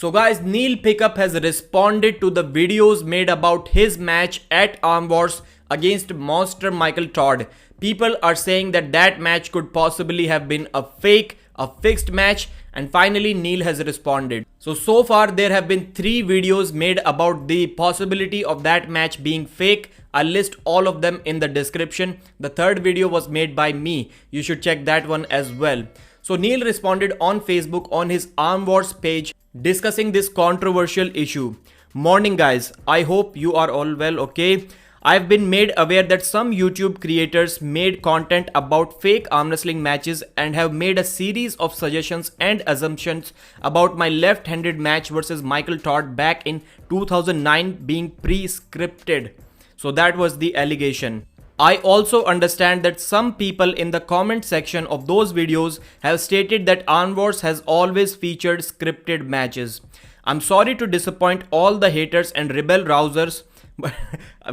So guys, Neil Pickup has responded to the videos made about his match at Arm Wars against monster Michael Todd. People are saying that that match could possibly have been a fake, a fixed match, and finally Neil has responded. So far there have been 3 videos made about the possibility of that match being fake. I'll list all of them in the description. The 3rd video was made by me. You should check that one as well. So Neil responded on Facebook on his Arm Wars page discussing this controversial issue. Morning guys, I hope you are all well, okay? I've been made aware that some YouTube creators made content about fake arm wrestling matches and have made a series of suggestions and assumptions about my left-handed match versus Michael Todd back in 2009 being pre-scripted. So that was the allegation. I also understand that some people in the comment section of those videos have stated that Arm Wars has always featured scripted matches. I'm sorry to disappoint all the haters and rebel rousers, but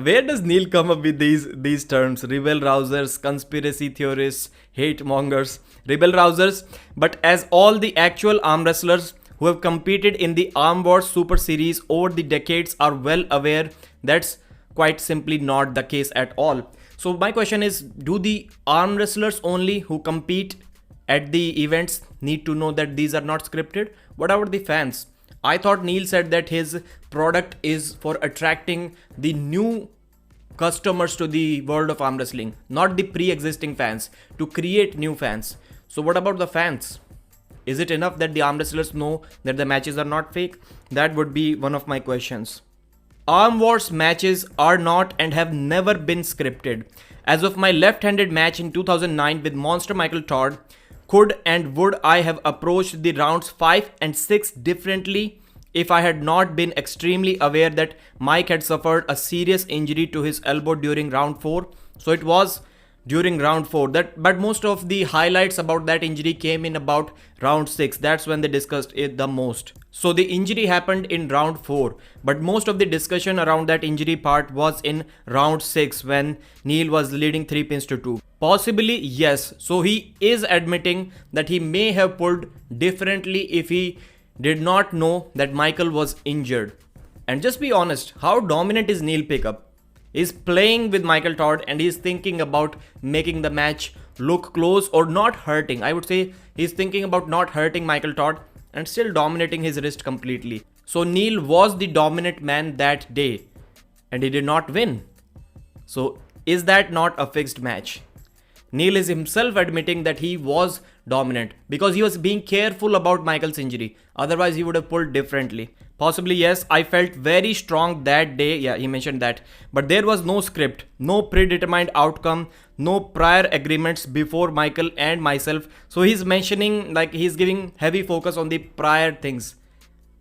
where does Neil come up with these terms? Rebel rousers, conspiracy theorists, hate mongers, rebel rousers. But as all the actual arm wrestlers who have competed in the Arm Wars Super Series over the decades are well aware, that's quite simply not the case at all. So my question is, do the arm wrestlers only who compete at the events need to know that these are not scripted? What about the fans? I thought Neil said that his product is for attracting the new customers to the world of arm wrestling, not the pre-existing fans, to create new fans. So what about the fans? Is it enough that the arm wrestlers know that the matches are not fake? That would be one of my questions. Arm Wars matches are not and have never been scripted. As of my left-handed match in 2009 with Monster Michael Todd, could and would I have approached the rounds 5 and 6 differently if I had not been extremely aware that Mike had suffered a serious injury to his elbow during round 4? So it was during round 4, but most of the highlights about that injury came in about round 6. That's when they discussed it the most. So the injury happened in round 4, but most of the discussion around that injury part was in round 6 when Neil was leading 3 pins to 2. Possibly yes. So he is admitting that he may have pulled differently if he did not know that Michael was injured. And just be honest, how dominant is Neil Pickup? He's playing with Michael Todd and he's thinking about making the match look close or not hurting. I would say he's thinking about not hurting Michael Todd and still dominating his wrist completely. So Neil was the dominant man that day and he did not win. So is that not a fixed match? Neil is himself admitting that he was dominant because he was being careful about Michael's injury. Otherwise he would have pulled differently. Possibly yes, I felt very strong that day. Yeah, he mentioned that. But there was no script, no predetermined outcome, no prior agreements before Michael and myself. So he's mentioning, like, he's giving heavy focus on the prior things.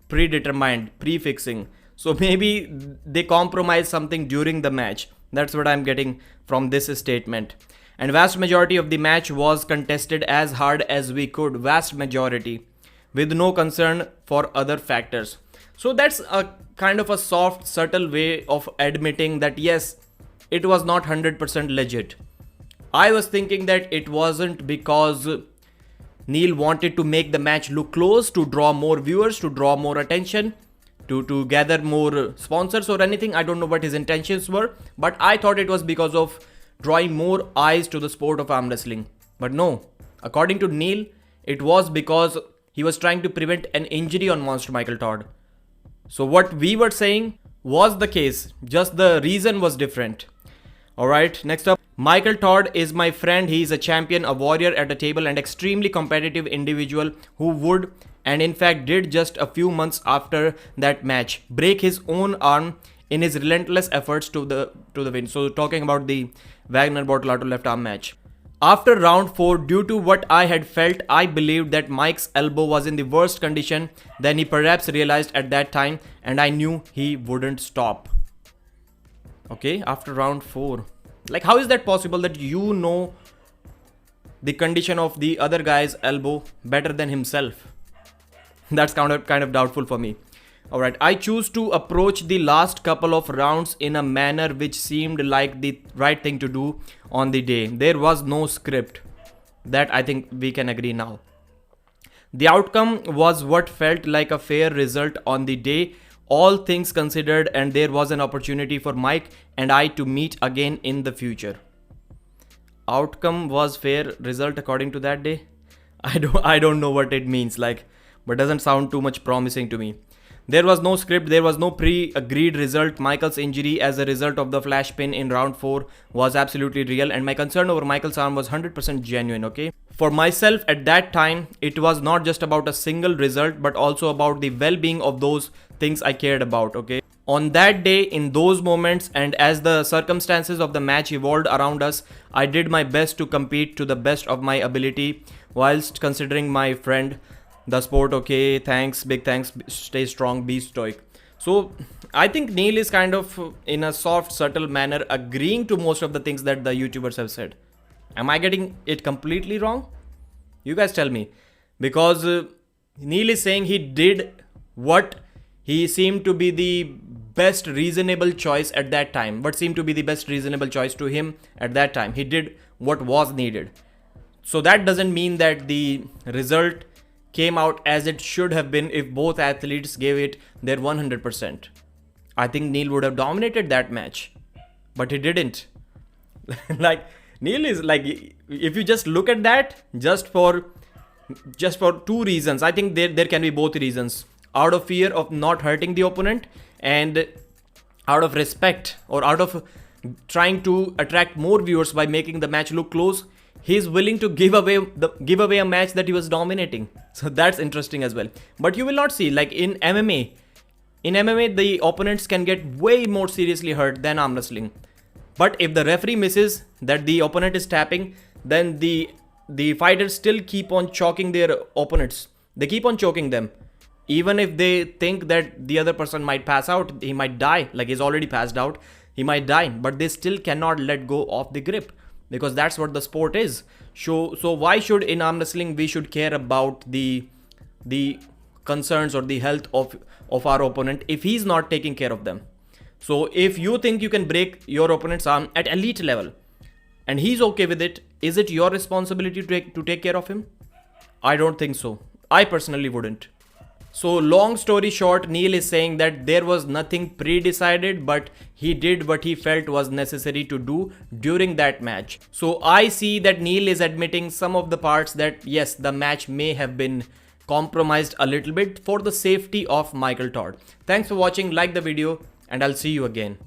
Predetermined, prefixing. So maybe they compromised something during the match. That's what I'm getting from this statement. And vast majority of the match was contested as hard as we could. Vast majority. With no concern for other factors. So that's a kind of a soft, subtle way of admitting that yes, it was not 100% legit. I was thinking that it wasn't because Neil wanted to make the match look close, to draw more viewers, to draw more attention, to gather more sponsors or anything. I don't know what his intentions were, but I thought it was because of drawing more eyes to the sport of arm wrestling. But no, according to Neil, it was because he was trying to prevent an injury on Monster Michael Todd. So what we were saying was the case, just the reason was different. Alright, next up, Michael Todd is my friend. He is a champion, a warrior at the table, and extremely competitive individual who would, and in fact did just a few months after that match, break his own arm in his relentless efforts to the win. So talking about the Wagner Bortolato left arm match. After round 4, due to what I had felt, I believed that Mike's elbow was in the worst condition than he perhaps realized at that time, and I knew he wouldn't stop. Okay, after round 4. Like, how is that possible that you know the condition of the other guy's elbow better than himself? That's kind of doubtful for me. Alright, I choose to approach the last couple of rounds in a manner which seemed like the right thing to do on the day. There was no script. That I think we can agree now. The outcome was what felt like a fair result on the day, all things considered, and there was an opportunity for Mike and I to meet again in the future. Outcome was fair result according to that day. I don't know what it means, like, but doesn't sound too much promising to me. There was no script, there was no pre-agreed result. Michael's injury as a result of the flash pin in round 4 was absolutely real, and my concern over Michael's arm was 100% genuine, okay? For myself at that time, it was not just about a single result, but also about the well-being of those things I cared about, okay? On that day, in those moments, and as the circumstances of the match evolved around us, I did my best to compete to the best of my ability whilst considering my friend, the sport. Okay, thanks, big thanks, stay strong, be stoic. So I think Neil is kind of in a soft, subtle manner agreeing to most of the things that the YouTubers have said. Am I getting it completely wrong? You guys tell me. Because Neil is saying he did what he seemed to be the best reasonable choice at that time. What seemed to be the best reasonable choice to him at that time. He did what was needed. So that doesn't mean that the result came out as it should have been if both athletes gave it their 100%. I think Neil would have dominated that match, but he didn't. Like, Neil is like, if you just look at that, just for 2 reasons, I think there can be both reasons. Out of fear of not hurting the opponent, and out of respect, or out of trying to attract more viewers by making the match look close, he's willing to give away a match that he was dominating. So that's interesting as well. But you will not see, like in MMA, the opponents can get way more seriously hurt than arm wrestling. But if the referee misses that the opponent is tapping, then the fighters still keep on choking their opponents. They keep on choking them. Even if they think that the other person might pass out, he might die, like he's already passed out, he might die, but they still cannot let go of the grip, because that's what the sport is. So why should in arm wrestling we should care about the concerns or the health of our opponent if he's not taking care of them? So if you think you can break your opponent's arm at elite level and he's okay with it, is it your responsibility to take care of him? I don't think so. I personally wouldn't. So long story short, Neil is saying that there was nothing pre-decided, but he did what he felt was necessary to do during that match. So I see that Neil is admitting some of the parts that yes, the match may have been compromised a little bit for the safety of Michael Todd. Thanks for watching, like the video, and I'll see you again.